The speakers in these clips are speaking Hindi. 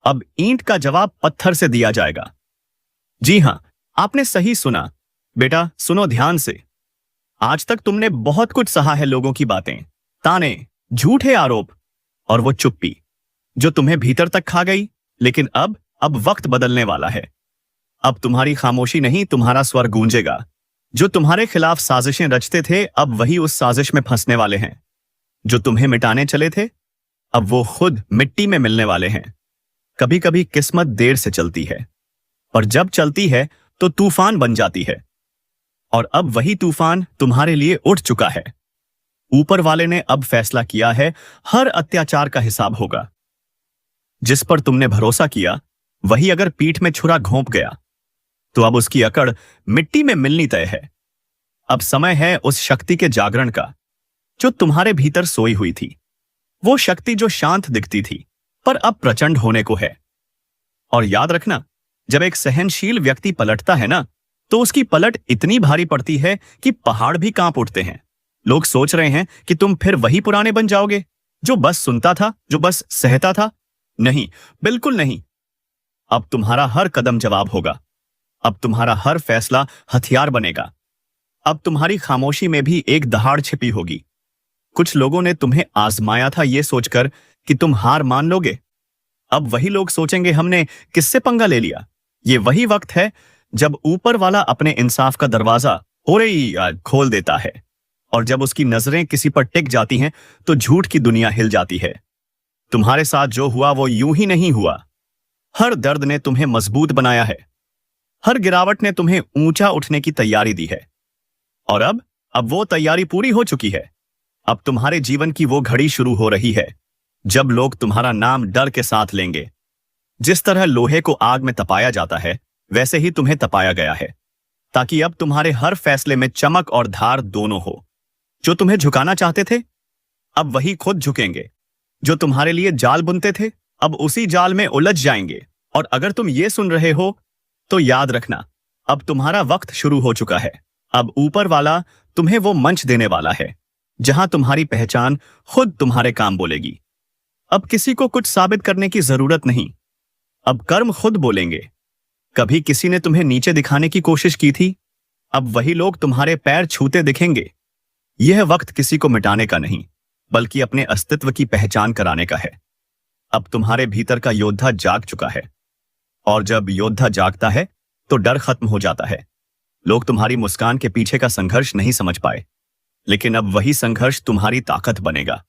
अब ईंट का जवाब पत्थर से दिया जाएगा। जी हां, आपने सही सुना। बेटा सुनो ध्यान से। आज तक तुमने बहुत कुछ सहा है, लोगों की बातें, ताने, झूठे आरोप और वो चुप्पी जो तुम्हें भीतर तक खा गई। लेकिन अब वक्त बदलने वाला है। अब तुम्हारी खामोशी नहीं, तुम्हारा स्वर गूंजेगा। जो तुम्हारे खिलाफ साजिशें रचते थे, अब वही उस साजिश में फंसने वाले हैं। जो तुम्हें मिटाने चले थे, अब वो खुद मिट्टी में मिलने वाले हैं। कभी कभी किस्मत देर से चलती है, और जब चलती है तो तूफान बन जाती है। और अब वही तूफान तुम्हारे लिए उठ चुका है। ऊपर वाले ने अब फैसला किया है, हर अत्याचार का हिसाब होगा। जिस पर तुमने भरोसा किया, वही अगर पीठ में छुरा घोंप गया, तो अब उसकी अकड़ मिट्टी में मिलनी तय है। अब समय है उस शक्ति के जागरण का, जो तुम्हारे भीतर सोई हुई थी। वो शक्ति जो शांत दिखती थी, पर अब प्रचंड होने को है। और याद रखना, जब एक सहनशील व्यक्ति पलटता है ना, तो उसकी पलट इतनी भारी पड़ती है कि पहाड़ भी कांप उठते हैं। लोग सोच रहे हैं कि तुम फिर वही पुराने बन जाओगे, जो बस सुनता था, जो बस सहता था। नहीं, बिल्कुल नहीं। अब तुम्हारा हर कदम जवाब होगा। अब तुम्हारा हर फैसला हथियार बनेगा। अब तुम्हारी खामोशी में भी एक दहाड़ छिपी होगी। कुछ लोगों ने तुम्हें आजमाया था ये सोचकर कि तुम हार मान लोगे। अब वही लोग सोचेंगे, हमने किससे पंगा ले लिया। ये वही वक्त है जब ऊपर वाला अपने इंसाफ का दरवाजा खोल देता है। और जब उसकी नजरें किसी पर टिक जाती हैं, तो झूठ की दुनिया हिल जाती है। तुम्हारे साथ जो हुआ वो यूं ही नहीं हुआ। हर दर्द ने तुम्हें मजबूत बनाया है। हर गिरावट ने तुम्हें ऊंचा उठने की तैयारी दी है। और अब वो तैयारी पूरी हो चुकी है। अब तुम्हारे जीवन की वो घड़ी शुरू हो रही है, जब लोग तुम्हारा नाम डर के साथ लेंगे। जिस तरह लोहे को आग में तपाया जाता है, वैसे ही तुम्हें तपाया गया है, ताकि अब तुम्हारे हर फैसले में चमक और धार दोनों हो। जो तुम्हें झुकाना चाहते थे, अब वही खुद झुकेंगे। जो तुम्हारे लिए जाल बुनते थे, अब उसी जाल में उलझ जाएंगे। और अगर तुम ये सुन रहे हो, तो याद रखना, अब तुम्हारा वक्त शुरू हो चुका है। अब ऊपर वाला तुम्हें वो मंच देने वाला है, जहां तुम्हारी पहचान खुद तुम्हारे काम बोलेगी। अब किसी को कुछ साबित करने की जरूरत नहीं। अब कर्म खुद बोलेंगे। कभी किसी ने तुम्हें नीचे दिखाने की कोशिश की थी, अब वही लोग तुम्हारे पैर छूते दिखेंगे। यह वक्त किसी को मिटाने का नहीं, बल्कि अपने अस्तित्व की पहचान कराने का है। अब तुम्हारे भीतर का योद्धा जाग चुका है। और जब योद्धा जागता है, तो डर खत्म हो जाता है। लोग तुम्हारी मुस्कान के पीछे का संघर्ष नहीं समझ पाए, लेकिन अब वही संघर्ष तुम्हारी ताकत बनेगा।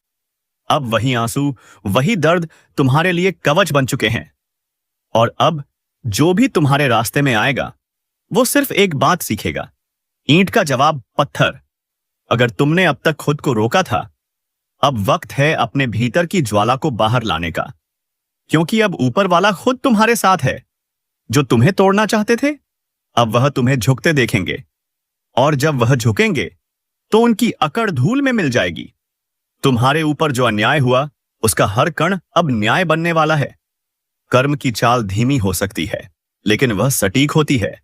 अब वही आंसू, वही दर्द तुम्हारे लिए कवच बन चुके हैं। और अब जो भी तुम्हारे रास्ते में आएगा, वो सिर्फ एक बात सीखेगा, ईंट का जवाब पत्थर। अगर तुमने अब तक खुद को रोका था, अब वक्त है अपने भीतर की ज्वाला को बाहर लाने का। क्योंकि अब ऊपर वाला खुद तुम्हारे साथ है। जो तुम्हें तोड़ना चाहते थे, अब वह तुम्हें झुकते देखेंगे। और जब वह झुकेंगे, तो उनकी अकड़ धूल में मिल जाएगी। तुम्हारे ऊपर जो अन्याय हुआ, उसका हर कण अब न्याय बनने वाला है। कर्म की चाल धीमी हो सकती है, लेकिन वह सटीक होती है।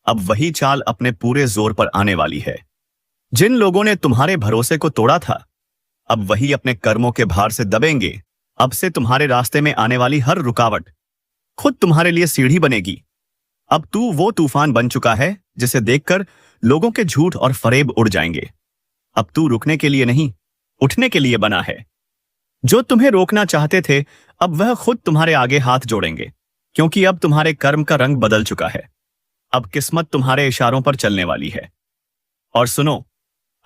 अब वही चाल अपने पूरे जोर पर आने वाली है। जिन लोगों ने तुम्हारे भरोसे को तोड़ा था, अब वही अपने कर्मों के भार से दबेंगे। अब से तुम्हारे रास्ते में आने वाली हर रुकावट खुद तुम्हारे लिए सीढ़ी बनेगी। अब तू वो तूफान बन चुका है, जिसे देखकर लोगों के झूठ और फरेब उड़ जाएंगे। अब तू रुकने के लिए नहीं, उठने के लिए बना है। जो तुम्हें रोकना चाहते थे, अब वह खुद तुम्हारे आगे हाथ जोड़ेंगे, क्योंकि अब तुम्हारे कर्म का रंग बदल चुका है। अब किस्मत तुम्हारे इशारों पर चलने वाली है। और सुनो,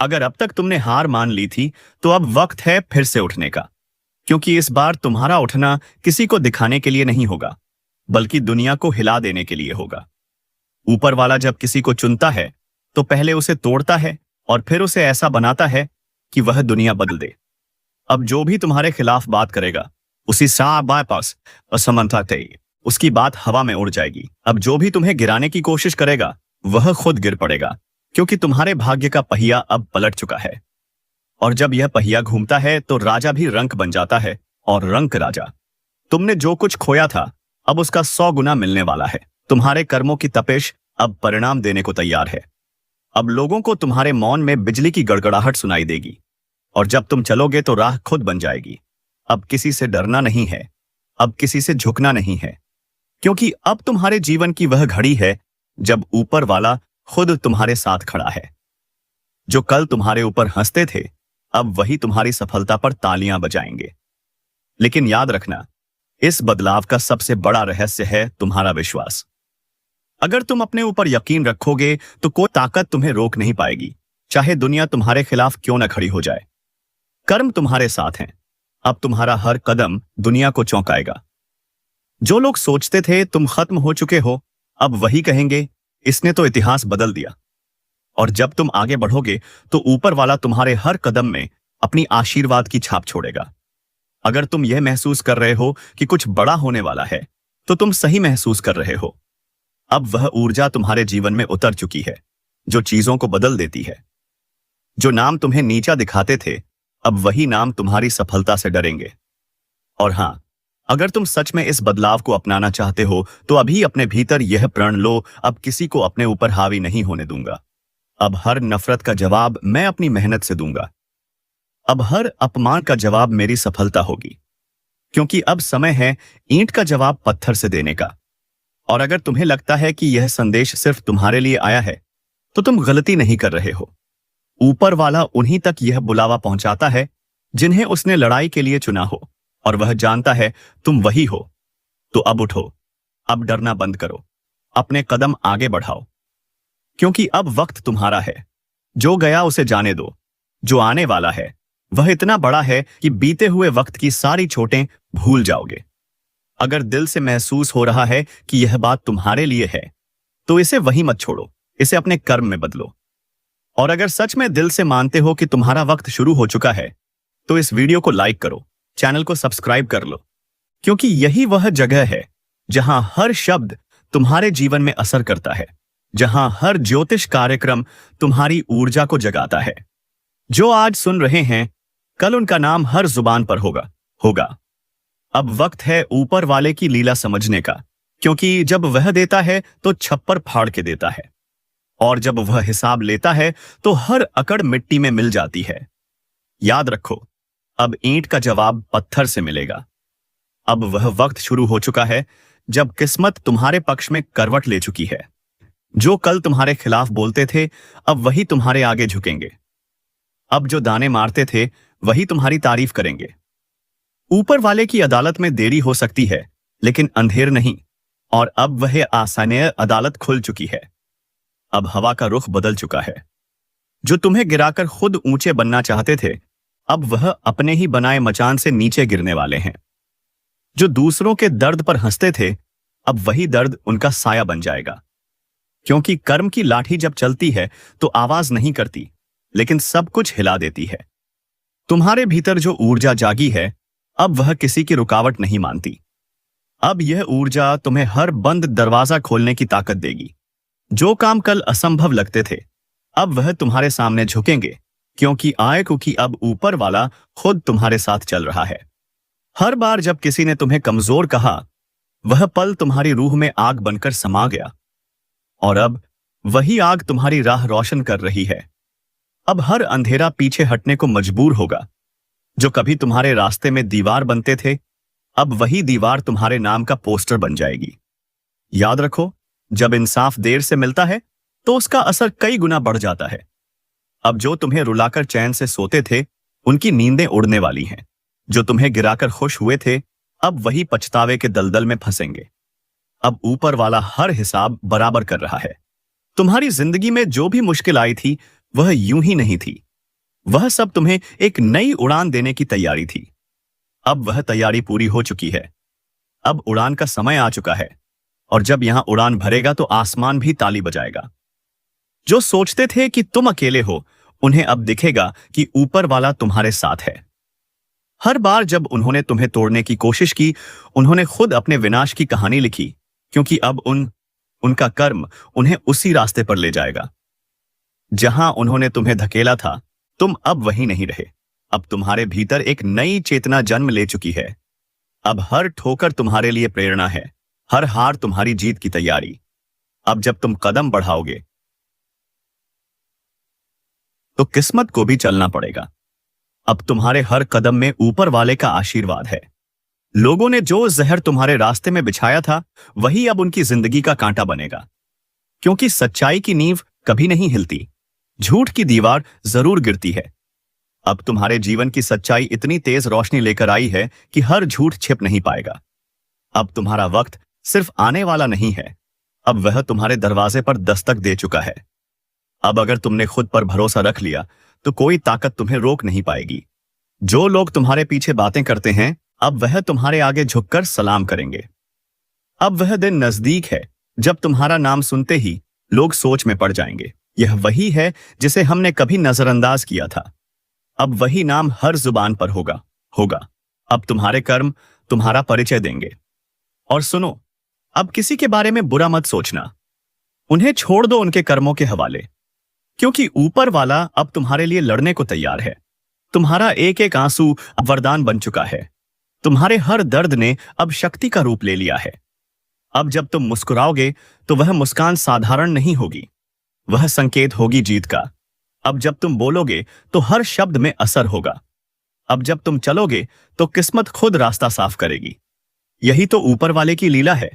अगर अब तक तुमने हार मान ली थी, तो अब वक्त है फिर से उठने का। क्योंकि इस बार तुम्हारा उठना किसी को दिखाने के लिए नहीं होगा, बल्कि दुनिया को हिला देने के लिए होगा। ऊपर वाला जब किसी को चुनता है, तो पहले उसे तोड़ता है और फिर उसे ऐसा बनाता है कि वह दुनिया बदल दे। अब जो भी तुम्हारे खिलाफ बात करेगा, उसी पास असमंता उसकी बात हवा में उड़ जाएगी। अब जो भी तुम्हें गिराने की कोशिश करेगा, वह खुद गिर पड़ेगा, क्योंकि तुम्हारे भाग्य का पहिया अब पलट चुका है। और जब यह पहिया घूमता है, तो राजा भी रंक बन जाता है, और रंक राजा। तुमने जो कुछ खोया था, अब उसका 100 गुना मिलने वाला है। तुम्हारे कर्मों की तपिश अब परिणाम देने को तैयार है। अब लोगों को तुम्हारे मौन में बिजली की गड़गड़ाहट सुनाई देगी। और जब तुम चलोगे, तो राह खुद बन जाएगी। अब किसी से डरना नहीं है, अब किसी से झुकना नहीं है, क्योंकि अब तुम्हारे जीवन की वह घड़ी है जब ऊपर वाला खुद तुम्हारे साथ खड़ा है। जो कल तुम्हारे ऊपर हंसते थे, अब वही तुम्हारी सफलता पर तालियां बजाएंगे। लेकिन याद रखना, इस बदलाव का सबसे बड़ा रहस्य है तुम्हारा विश्वास। अगर तुम अपने ऊपर यकीन रखोगे तो कोई ताकत तुम्हें रोक नहीं पाएगी, चाहे दुनिया तुम्हारे खिलाफ क्यों न खड़ी हो जाए। कर्म तुम्हारे साथ हैं। अब तुम्हारा हर कदम दुनिया को चौंकाएगा। जो लोग सोचते थे तुम खत्म हो चुके हो, अब वही कहेंगे इसने तो इतिहास बदल दिया। और जब तुम आगे बढ़ोगे तो ऊपर वाला तुम्हारे हर कदम में अपनी आशीर्वाद की छाप छोड़ेगा। अगर तुम यह महसूस कर रहे हो कि कुछ बड़ा होने वाला है, तो तुम सही महसूस कर रहे हो। अब वह ऊर्जा तुम्हारे जीवन में उतर चुकी है जो चीजों को बदल देती है। जो नाम तुम्हें नीचा दिखाते थे, अब वही नाम तुम्हारी सफलता से डरेंगे। और हां, अगर तुम सच में इस बदलाव को अपनाना चाहते हो तो अभी अपने भीतर यह प्रण लो, अब किसी को अपने ऊपर हावी नहीं होने दूंगा। अब हर नफरत का जवाब मैं अपनी मेहनत से दूंगा। अब हर अपमान का जवाब मेरी सफलता होगी, क्योंकि अब समय है ईंट का जवाब पत्थर से देने का। और अगर तुम्हें लगता है कि यह संदेश सिर्फ तुम्हारे लिए आया है, तो तुम गलती नहीं कर रहे हो। ऊपर वाला उन्हीं तक यह बुलावा पहुंचाता है जिन्हें उसने लड़ाई के लिए चुना हो, और वह जानता है तुम वही हो। तो अब उठो, अब डरना बंद करो, अपने कदम आगे बढ़ाओ, क्योंकि अब वक्त तुम्हारा है। जो गया उसे जाने दो, जो आने वाला है वह इतना बड़ा है कि बीते हुए वक्त की सारी चोटें भूल जाओगे। अगर दिल से महसूस हो रहा है कि यह बात तुम्हारे लिए है, तो इसे वही मत छोड़ो, इसे अपने कर्म में बदलो। और अगर सच में दिल से मानते हो कि तुम्हारा वक्त शुरू हो चुका है, तो इस वीडियो को लाइक करो, चैनल को सब्सक्राइब कर लो, क्योंकि यही वह जगह है जहां हर शब्द तुम्हारे जीवन में असर करता है, जहां हर ज्योतिष कार्यक्रम तुम्हारी ऊर्जा को जगाता है। जो आज सुन रहे हैं, कल उनका नाम हर जुबान पर होगा। अब वक्त है ऊपर वाले की लीला समझने का, क्योंकि जब वह देता है तो छप्पर फाड़ के देता है, और जब वह हिसाब लेता है तो हर अकड़ मिट्टी में मिल जाती है। याद रखो, अब ईंट का जवाब पत्थर से मिलेगा। अब वह वक्त शुरू हो चुका है जब किस्मत तुम्हारे पक्ष में करवट ले चुकी है। जो कल तुम्हारे खिलाफ बोलते थे, अब वही तुम्हारे आगे झुकेंगे। अब जो दाने मारते थे वही तुम्हारी तारीफ करेंगे। ऊपर वाले की अदालत में देरी हो सकती है, लेकिन अंधेर नहीं। और अब वह आसानीय अदालत खुल चुकी है। अब हवा का रुख बदल चुका है। जो तुम्हें गिराकर खुद ऊंचे बनना चाहते थे, अब वह अपने ही बनाए मचान से नीचे गिरने वाले हैं। जो दूसरों के दर्द पर हंसते थे, अब वही दर्द उनका साया बन जाएगा। क्योंकि कर्म की लाठी जब चलती है तो आवाज नहीं करती, लेकिन सब कुछ हिला देती है। तुम्हारे भीतर जो ऊर्जा जागी है, अब वह किसी की रुकावट नहीं मानती। अब यह ऊर्जा तुम्हें हर बंद दरवाजा खोलने की ताकत देगी। जो काम कल असंभव लगते थे, अब वह तुम्हारे सामने झुकेंगे, क्योंकि अब ऊपर वाला खुद तुम्हारे साथ चल रहा है। हर बार जब किसी ने तुम्हें कमजोर कहा, वह पल तुम्हारी रूह में आग बनकर समा गया, और अब वही आग तुम्हारी राह रोशन कर रही है। अब हर अंधेरा पीछे हटने को मजबूर होगा। जो कभी तुम्हारे रास्ते में दीवार बनते थे, अब वही दीवार तुम्हारे नाम का पोस्टर बन जाएगी। याद रखो, जब इंसाफ देर से मिलता है तो उसका असर कई गुना बढ़ जाता है। अब जो तुम्हें रुलाकर चैन से सोते थे, उनकी नींदें उड़ने वाली हैं। जो तुम्हें गिराकर खुश हुए थे, अब वही पछतावे के दलदल में फंसेंगे। अब ऊपर वाला हर हिसाब बराबर कर रहा है। तुम्हारी जिंदगी में जो भी मुश्किल आई थी, वह यूं ही नहीं थी। वह सब तुम्हें एक नई उड़ान देने की तैयारी थी। अब वह तैयारी पूरी हो चुकी है। अब उड़ान का समय आ चुका है, और जब यहां उड़ान भरेगा तो आसमान भी ताली बजाएगा। जो सोचते थे कि तुम अकेले हो, उन्हें अब दिखेगा कि ऊपर वाला तुम्हारे साथ है। हर बार जब उन्होंने तुम्हें तोड़ने की कोशिश की, उन्होंने खुद अपने विनाश की कहानी लिखी, क्योंकि अब उनका कर्म उन्हें उसी रास्ते पर ले जाएगा। जहां उन्होंने तुम्हें धकेला था, तुम अब वही नहीं रहे। अब तुम्हारे भीतर एक नई चेतना जन्म ले चुकी है। अब हर ठोकर तुम्हारे लिए प्रेरणा है, हर हार तुम्हारी जीत की तैयारी। अब जब तुम कदम बढ़ाओगे तो किस्मत को भी चलना पड़ेगा। अब तुम्हारे हर कदम में ऊपर वाले का आशीर्वाद है। लोगों ने जो जहर तुम्हारे रास्ते में बिछाया था वही अब उनकी जिंदगी का कांटा बनेगा, क्योंकि सच्चाई की नींव कभी नहीं हिलती, झूठ की दीवार जरूर गिरती है। अब तुम्हारे जीवन की सच्चाई इतनी तेज रोशनी लेकर आई है कि हर झूठ छिप नहीं पाएगा। अब तुम्हारा वक्त सिर्फ आने वाला नहीं है, अब वह तुम्हारे दरवाजे पर दस्तक दे चुका है। अब अगर तुमने खुद पर भरोसा रख लिया तो कोई ताकत तुम्हें रोक नहीं पाएगी। जो लोग तुम्हारे पीछे बातें करते हैं अब वह तुम्हारे आगे झुककर सलाम करेंगे। अब वह दिन नजदीक है जब तुम्हारा नाम सुनते ही लोग सोच में पड़ जाएंगे, यह वही है जिसे हमने कभी नजरअंदाज किया था। अब वही नाम हर जुबान पर होगा होगा अब तुम्हारे कर्म तुम्हारा परिचय देंगे। और सुनो, अब किसी के बारे में बुरा मत सोचना, उन्हें छोड़ दो उनके कर्मों के हवाले, क्योंकि ऊपर वाला अब तुम्हारे लिए लड़ने को तैयार है। तुम्हारा एक एक आंसू अब वरदान बन चुका है। तुम्हारे हर दर्द ने अब शक्ति का रूप ले लिया है। अब जब तुम मुस्कुराओगे तो वह मुस्कान साधारण नहीं होगी, वह संकेत होगी जीत का। अब जब तुम बोलोगे तो हर शब्द में असर होगा। अब जब तुम चलोगे तो किस्मत खुद रास्ता साफ करेगी। यही तो ऊपर वाले की लीला है,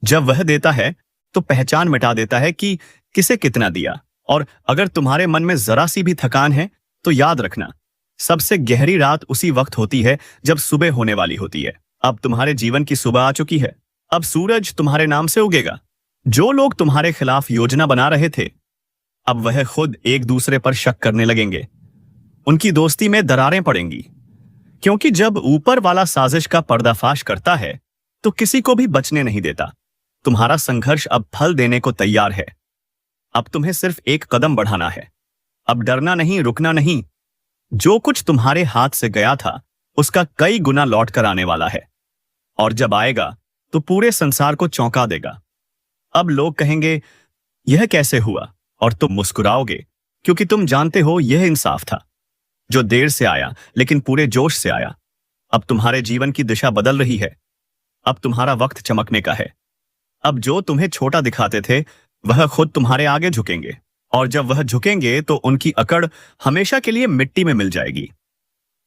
जब वह देता है तो पहचान मिटा देता है कि किसे कितना दिया। और अगर तुम्हारे मन में जरा सी भी थकान है तो याद रखना, सबसे गहरी रात उसी वक्त होती है जब सुबह होने वाली होती है। अब तुम्हारे जीवन की सुबह आ चुकी है, अब सूरज तुम्हारे नाम से उगेगा। जो लोग तुम्हारे खिलाफ योजना बना रहे थे अब वह खुद एक दूसरे पर शक करने लगेंगे, उनकी दोस्ती में दरारें पड़ेंगी, क्योंकि जब ऊपर वाला साजिश का पर्दाफाश करता है तो किसी को भी बचने नहीं देता। तुम्हारा संघर्ष अब फल देने को तैयार है। अब तुम्हें सिर्फ एक कदम बढ़ाना है, अब डरना नहीं, रुकना नहीं। जो कुछ तुम्हारे हाथ से गया था उसका कई गुना लौट कर आने वाला है, और जब आएगा तो पूरे संसार को चौंका देगा। अब लोग कहेंगे यह कैसे हुआ, और तुम मुस्कुराओगे क्योंकि तुम जानते हो यह इंसाफ था, जो देर से आया लेकिन पूरे जोश से आया। अब तुम्हारे जीवन की दिशा बदल रही है, अब तुम्हारा वक्त चमकने का है। अब जो तुम्हें छोटा दिखाते थे वह खुद तुम्हारे आगे झुकेंगे, और जब वह झुकेंगे तो उनकी अकड़ हमेशा के लिए मिट्टी में मिल जाएगी।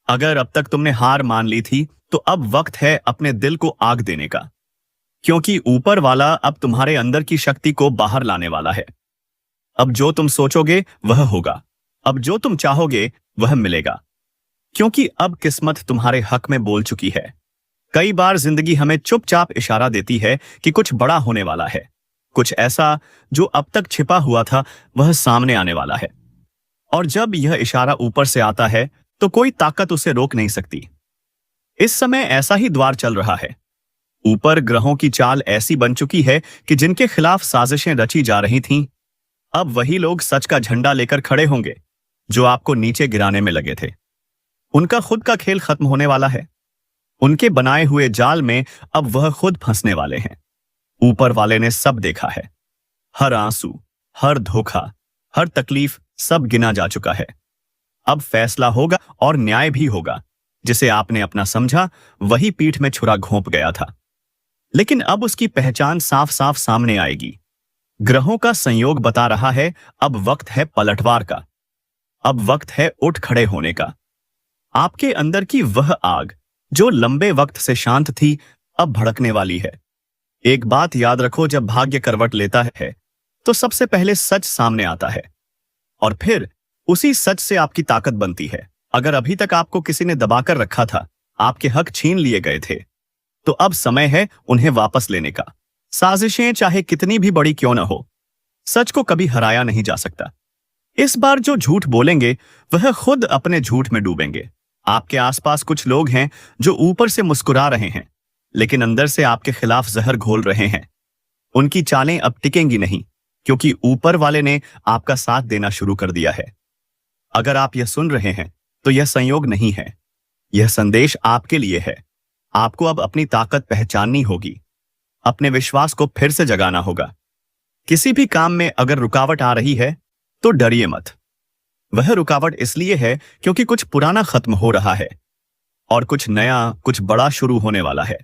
अगर अब तक तुमने हार मान ली थी तो अब वक्त है अपने दिल को आग देने का, क्योंकि ऊपर वाला अब तुम्हारे अंदर की शक्ति को बाहर लाने वाला है। अब जो तुम सोचोगे वह होगा, अब जो तुम चाहोगे वह मिलेगा, क्योंकि अब किस्मत तुम्हारे हक में बोल चुकी है। कई बार जिंदगी हमें चुपचाप इशारा देती है कि कुछ बड़ा होने वाला है, कुछ ऐसा जो अब तक छिपा हुआ था वह सामने आने वाला है। और जब यह इशारा ऊपर से आता है तो कोई ताकत उसे रोक नहीं सकती। इस समय ऐसा ही द्वार चल रहा है। ऊपर ग्रहों की चाल ऐसी बन चुकी है कि जिनके खिलाफ साजिशें रची जा रही थीं, अब वही लोग सच का झंडा लेकर खड़े होंगे जो आपको नीचे गिराने में लगे थे। उनका खुद का खेल खत्म होने वाला है। उनके बनाए हुए जाल में अब वह खुद फंसने वाले हैं। ऊपर वाले ने सब देखा है, हर आंसू, हर धोखा, हर तकलीफ सब गिना जा चुका है। अब फैसला होगा और न्याय भी होगा। जिसे आपने अपना समझा वही पीठ में छुरा घोंप गया था, लेकिन अब उसकी पहचान साफ साफ सामने आएगी। ग्रहों का संयोग बता रहा है अब वक्त है पलटवार का, अब वक्त है उठ खड़े होने का। आपके अंदर की वह आग जो लंबे वक्त से शांत थी अब भड़कने वाली है। एक बात याद रखो, जब भाग्य करवट लेता है तो सबसे पहले सच सामने आता है, और फिर उसी सच से आपकी ताकत बनती है। अगर अभी तक आपको किसी ने दबाकर रखा था, आपके हक छीन लिए गए थे, तो अब समय है उन्हें वापस लेने का। साजिशें चाहे कितनी भी बड़ी क्यों न हो, सच को कभी हराया नहीं जा सकता। इस बार जो झूठ बोलेंगे वह खुद अपने झूठ में डूबेंगे। आपके आसपास कुछ लोग हैं जो ऊपर से मुस्कुरा रहे हैं लेकिन अंदर से आपके खिलाफ जहर घोल रहे हैं। उनकी चालें अब टिकेंगी नहीं, क्योंकि ऊपर वाले ने आपका साथ देना शुरू कर दिया है। अगर आप यह सुन रहे हैं तो यह संयोग नहीं है, यह संदेश आपके लिए है। आपको अब अपनी ताकत पहचाननी होगी, अपने विश्वास को फिर से जगाना होगा। किसी भी काम में अगर रुकावट आ रही है तो डरिए मत। वह रुकावट इसलिए है क्योंकि कुछ पुराना खत्म हो रहा है और कुछ नया, कुछ बड़ा शुरू होने वाला है।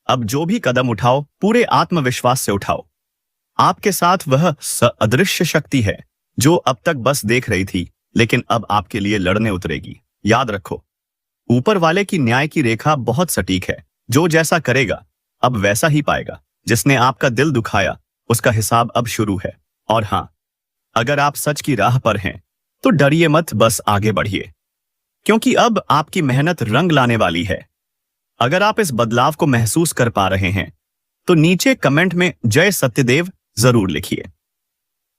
अब जो भी कदम उठाओ पूरे आत्मविश्वास से उठाओ। आपके साथ वह अदृश्य शक्ति है जो अब तक बस देख रही थी, लेकिन अब आपके लिए लड़ने उतरेगी। याद रखो, ऊपर वाले की न्याय की रेखा बहुत सटीक है। जो जैसा करेगा अब वैसा ही पाएगा। जिसने आपका दिल दुखाया उसका हिसाब अब शुरू है। और हां, अगर आप सच की राह पर हैं तो डरिए मत, बस आगे बढ़िए, क्योंकि अब आपकी मेहनत रंग लाने वाली है। अगर आप इस बदलाव को महसूस कर पा रहे हैं तो नीचे कमेंट में जय सत्यदेव जरूर लिखिए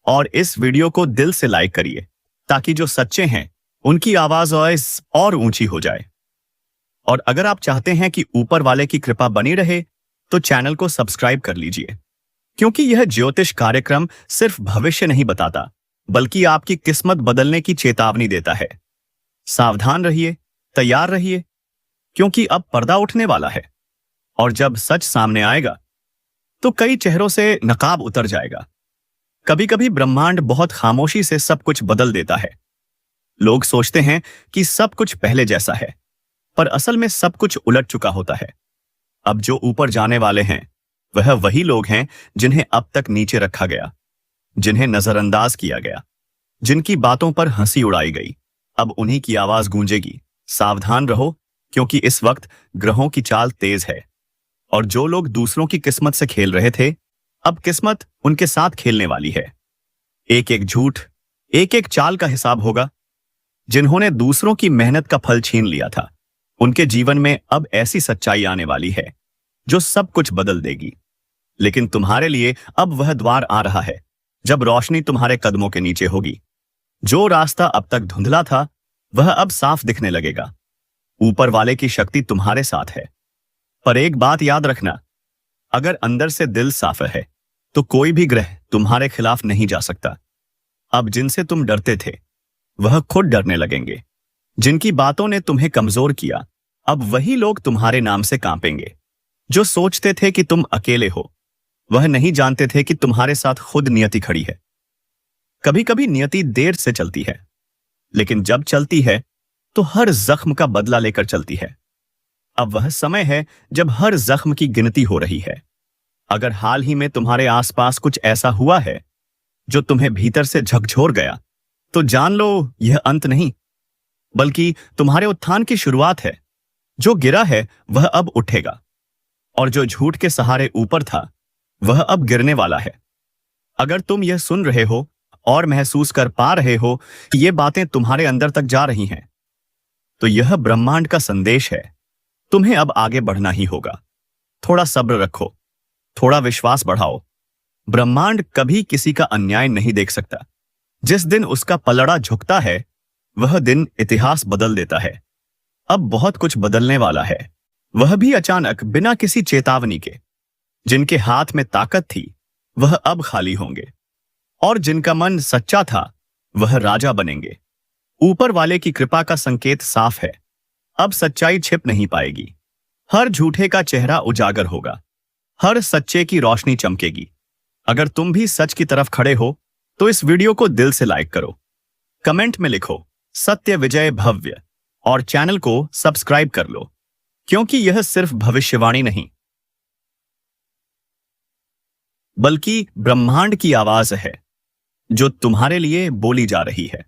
और इस वीडियो को दिल से लाइक करिए ताकि जो सच्चे हैं उनकी आवाज और ऊंची हो जाए। और अगर आप चाहते हैं कि ऊपर वाले की कृपा बनी रहे तो चैनल को सब्सक्राइब कर लीजिए, क्योंकि यह ज्योतिष कार्यक्रम सिर्फ भविष्य नहीं बताता बल्कि आपकी किस्मत बदलने की चेतावनी देता है। सावधान रहिए, तैयार रहिए, क्योंकि अब पर्दा उठने वाला है और जब सच सामने आएगा तो कई चेहरों से नकाब उतर जाएगा। कभी कभी ब्रह्मांड बहुत खामोशी से सब कुछ बदल देता है। लोग सोचते हैं कि सब कुछ पहले जैसा है, पर असल में सब कुछ उलट चुका होता है। अब जो ऊपर जाने वाले हैं वह वही लोग हैं जिन्हें अब तक नीचे रखा गया, जिन्हें नजरअंदाज किया गया, जिनकी बातों पर हंसी उड़ाई गई। अब उन्हीं की आवाज गूंजेगी। सावधान रहो, क्योंकि इस वक्त ग्रहों की चाल तेज है और जो लोग दूसरों की किस्मत से खेल रहे थे अब किस्मत उनके साथ खेलने वाली है। एक एक झूठ, एक एक चाल का हिसाब होगा। जिन्होंने दूसरों की मेहनत का फल छीन लिया था उनके जीवन में अब ऐसी सच्चाई आने वाली है जो सब कुछ बदल देगी। लेकिन तुम्हारे लिए अब वह द्वार आ रहा है जब रोशनी तुम्हारे कदमों के नीचे होगी। जो रास्ता अब तक धुंधला था वह अब साफ दिखने लगेगा। ऊपर वाले की शक्ति तुम्हारे साथ है। पर एक बात याद रखना, अगर अंदर से दिल साफ है तो कोई भी ग्रह तुम्हारे खिलाफ नहीं जा सकता। अब जिनसे तुम डरते थे वह खुद डरने लगेंगे। जिनकी बातों ने तुम्हें कमजोर किया अब वही लोग तुम्हारे नाम से कांपेंगे। जो सोचते थे कि तुम अकेले हो वह नहीं जानते थे कि तुम्हारे साथ खुद नियति खड़ी है। कभी कभी नियति देर से चलती है, लेकिन जब चलती है तो हर जख्म का बदला लेकर चलती है। अब वह समय है जब हर जख्म की गिनती हो रही है। अगर हाल ही में तुम्हारे आसपास कुछ ऐसा हुआ है जो तुम्हें भीतर से झकझोर गया तो जान लो यह अंत नहीं बल्कि तुम्हारे उत्थान की शुरुआत है। जो गिरा है वह अब उठेगा और जो झूठ के सहारे ऊपर था वह अब गिरने वाला है। अगर तुम यह सुन रहे हो और महसूस कर पा रहे हो कि ये बातें तुम्हारे अंदर तक जा रही हैं तो यह ब्रह्मांड का संदेश है। तुम्हें अब आगे बढ़ना ही होगा। थोड़ा सब्र रखो, थोड़ा विश्वास बढ़ाओ। ब्रह्मांड कभी किसी का अन्याय नहीं देख सकता। जिस दिन उसका पलड़ा झुकता है वह दिन इतिहास बदल देता है। अब बहुत कुछ बदलने वाला है, वह भी अचानक, बिना किसी चेतावनी के। जिनके हाथ में ताकत थी वह अब खाली होंगे और जिनका मन सच्चा था वह राजा बनेंगे। ऊपर वाले की कृपा का संकेत साफ है। अब सच्चाई छिप नहीं पाएगी। हर झूठे का चेहरा उजागर होगा, हर सच्चे की रोशनी चमकेगी। अगर तुम भी सच की तरफ खड़े हो तो इस वीडियो को दिल से लाइक करो, कमेंट में लिखो सत्य विजय भव्य और चैनल को सब्सक्राइब कर लो, क्योंकि यह सिर्फ भविष्यवाणी नहीं बल्कि ब्रह्मांड की आवाज है जो तुम्हारे लिए बोली जा रही है।